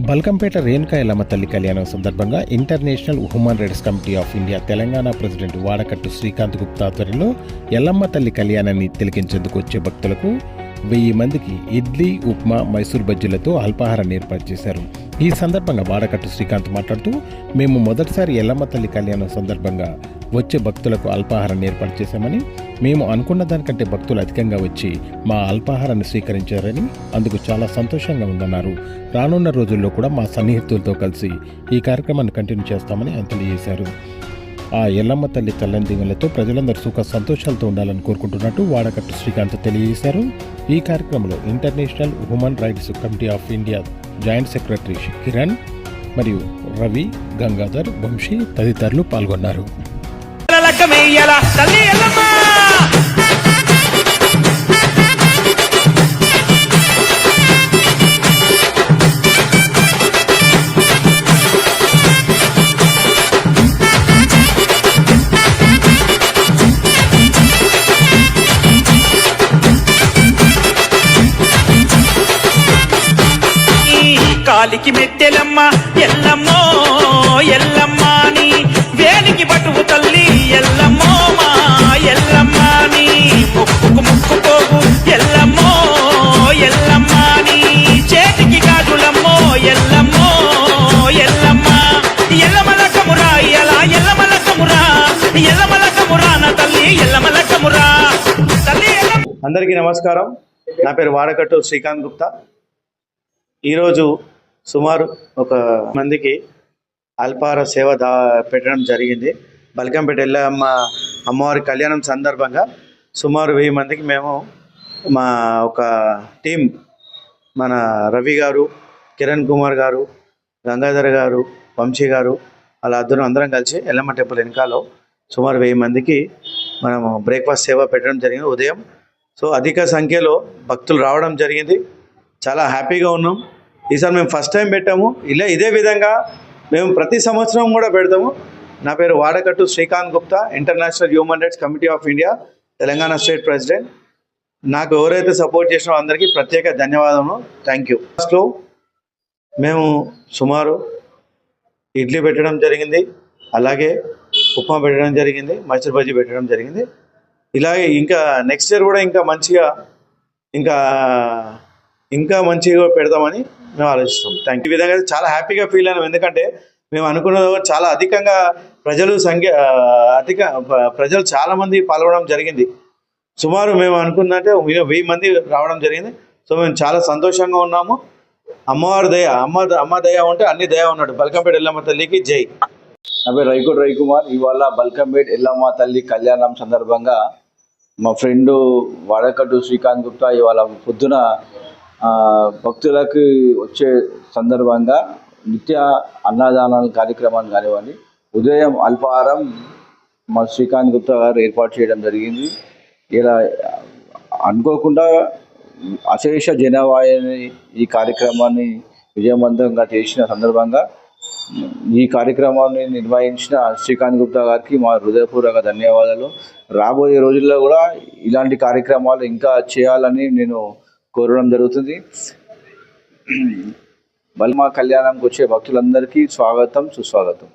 బల్కంపేట రేణుకా ఎల్లమ్మ తల్లి కళ్యాణం సందర్భంగా international human rights committee of India Telangana president Vadakattu Srikanth Gupta ఆధ్వర్యంలో ఎల్లమ్మ తల్లి కళ్యాణాన్ని తిలకించేందుకు వచ్చే భక్తులకు 1000 మందికి ఇడ్లీ, ఉప్మా, మైసూర్ బజ్జీలతో అల్పాహారాన్ని ఏర్పాటు చేశారు. ఈ సందర్భంగా వాడకట్టు శ్రీకాంత్ మాట్లాడుతూ, మేము మొదటిసారి ఎల్లమ్మ తల్లి కళ్యాణం సందర్భంగా వచ్చే భక్తులకు అల్పాహారాన్ని ఏర్పాటు చేశామని, మేము అనుకున్న దానికంటే భక్తులు అధికంగా వచ్చి మా అల్పాహారాన్ని స్వీకరించారని, అందుకు చాలా సంతోషంగా ఉందన్నారు. రానున్న రోజుల్లో కూడా మా సన్నిహితులతో కలిసి ఈ కార్యక్రమాన్ని కంటిన్యూ చేస్తామని ఆయన తెలియజేశారు. ఆ ఎల్లమ్మ తల్లి చల్లని దీవెనలతో ప్రజలందరూ సుఖ సంతోషాలతో ఉండాలని కోరుకుంటున్నట్టు వాడకట్టు శ్రీకాంత్ తెలియజేశారు. ఈ కార్యక్రమంలో international human rights committee of India joint secretary Kiran మరియు రవి, గంగాధర్, వంశీ తదితరులు పాల్గొన్నారు. కాలికి మెట్టెలమ్మ ఎల్లమ్మో ఎల్లమ్మాని, వేలికి బటువు తల్లి ఎల్లమ్మో మా ఎల్లమ్మాని, ముక్కుకు ముక్కుపోగు ఎల్లమ్మో ఎల్లమ్మాని, చేతికి గాజులమ్మో ఎల్లమ్మో ఎల్లమ్మ, ఎల్లమలకమురా ఎలా ఎల్లమలకమురా, ఎల్లమలకమురా నా తల్లి ఎల్లమలకమురా తల్లి. అందరికీ నమస్కారం. నా పేరు వాడకట్టు శ్రీకాంత్ గుప్తా. ఈరోజు సుమారు 1 మందికి అల్పాహార సేవ పెట్టడం జరిగింది. బల్కంపేట ఎల్లమ్మ అమ్మవారి కళ్యాణం సందర్భంగా సుమారు 1000 మందికి మేము మా ఒక టీం, మన రవి గారు, కిరణ్ కుమార్ గారు, గంగాధర్ గారు, వంశీ గారు, అలా అందరం కలిసి ఎల్లమ్మ టెంపుల్ వెనకాలో సుమారు 1000 మందికి మనము బ్రేక్ఫాస్ట్ సేవ పెట్టడం జరిగింది ఉదయం. సో అధిక సంఖ్యలో భక్తులు రావడం జరిగింది. చాలా హ్యాపీగా ఉన్నాం. ఈసారి మేము ఫస్ట్ టైం పెట్టాము. ఇదే విధంగా మేము ప్రతి సంవత్సరం కూడా పెడతాము. నా పేరు Vadakattu Srikanth Gupta, international human rights committee of India Telangana state president. నాకు ఎవరైతే సపోర్ట్ చేసినో అందరికీ ప్రత్యేక ధన్యవాదములు. Thank you. ఫస్ట్లో మేము సుమారు ఇడ్లీ పెట్టడం జరిగింది, అలాగే ఉప్మా పెట్టడం జరిగింది, మైసూర్ బజ్జీ పెట్టడం జరిగింది. ఇలాగే ఇంకా నెక్స్ట్ ఇయర్ కూడా ఇంకా మంచిగా పెడదామని మేము ఆలోచిస్తాం. Thank you. ఈ విధంగా చాలా హ్యాపీగా ఫీల్ అయినాం. ఎందుకంటే మేము అనుకున్న చాలా అధికంగా ప్రజలు చాలామంది పాల్గొనడం జరిగింది. సుమారు మేము అనుకున్నట్టే 1000 మంది రావడం జరిగింది. సో మేము చాలా సంతోషంగా ఉన్నాము. అమ్మవారి దయ, అమ్మ దయ ఉంటే అన్ని దయ ఉన్నాడు. బల్కంపేట ఎల్లమ్మ తల్లికి జై. నా పేరు రైకోటి రవికుమార్. ఇవాళ బల్కంపేట ఎల్లమ్మ తల్లి కళ్యాణం సందర్భంగా మా ఫ్రెండు వాడకట్టు శ్రీకాంత్ గుప్తా ఇవాళ పొద్దున భక్తులకు వచ్చే సందర్భంగా నిత్య అన్నదానాల కార్యక్రమాన్ని కానివ్వండి, ఉదయం అల్పాహారం మా శ్రీకాంత్ గుప్తా గారు ఏర్పాటు చేయడం జరిగింది. ఇలా అనుకోకుండా అశేష జనవాహిని ఈ కార్యక్రమాన్ని విజయవంతంగా చేసిన సందర్భంగా ఈ కార్యక్రమాన్ని నిర్వహించిన శ్రీకాంత్ గుప్తా గారికి మా హృదయపూర్వక ధన్యవాదాలు. రాబోయే రోజుల్లో కూడా ఇలాంటి కార్యక్రమాలు ఇంకా చేయాలని నేను కోరడం జరుగుతుంది. బల్మా కళ్యాణంకి వచ్చే భక్తులందరికీ స్వాగతం, సుస్వాగతం.